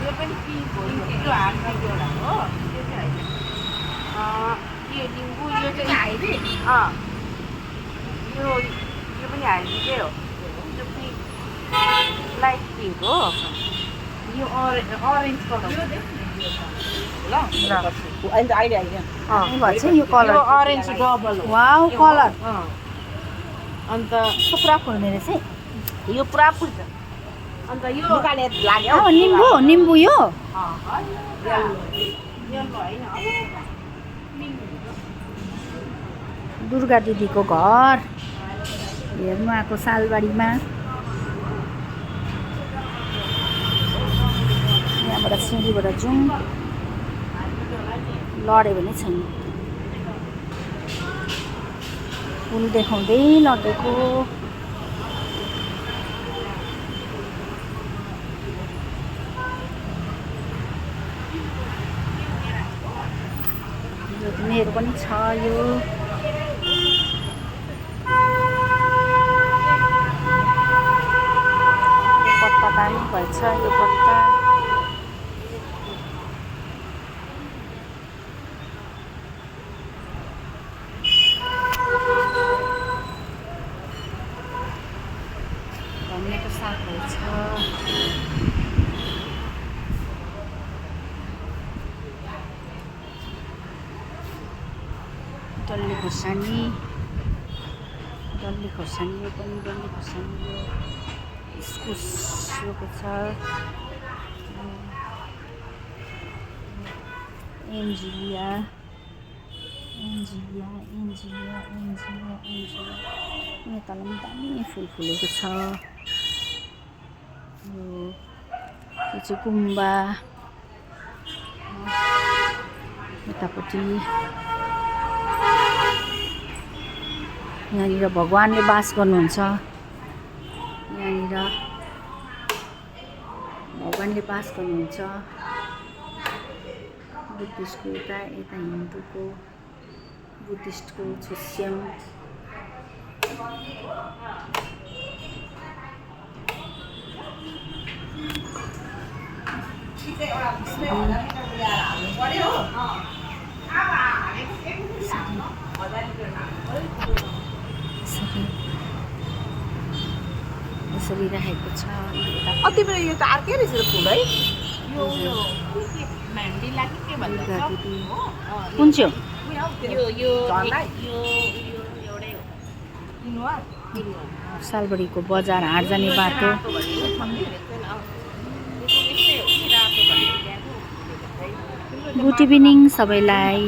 यो पनि पिङ्क हो यो हार्ने एउटा हो त्यो चाहिँ होइन यो लिम्बू यो चाहिँ हाइब्रिड यो पनि हाइब्रिडै हो यो पिङ्क लाइट पिङ्क हो यो अरेन्ज कलर ल अहिले यो कलर अरेन्ज डबल हो वाउ कलर अन्त पुरा फुल्ने रहेछ यो पुरा फुल्छ अन्त यो लाग्यो निम्बु निम्बु यो दुर्गा दिदीको घर हेर्नु आएको सालबारीमा यहाँबाट सिँढीबाट जाउँ लड्यो भने छैन फुल देखाउँदै लगेको मेरो पनि छ यो पत्ता दामी भएछ यो पत्ता धनियाँको साग भएछ डल्ले खोर्सानी यो पनि डल्ले खोर्सानी यो इस्कुस रोपेको छ एन्जिलिया यहाँ तल पनि दामी फुल फुलेको छ यो चाहिँ गुम्बा यतापट्टि यहाँनिर भगवानले बास गर्नुहुन्छ यहाँनिर भगवानले बास गर्नुहुन्छ बुद्धिस्टको यता हिन्दूको बुद्धिस्टको छोस्याङ यसरी राखेको छ अति बेला यो त अर्कै रहेछ फुल है यो भेन्डिला के भन्छ कुन चाहिँ यो सालबारीको बजार हाट जाने बाटो गुड इभिनिङ सबैलाई।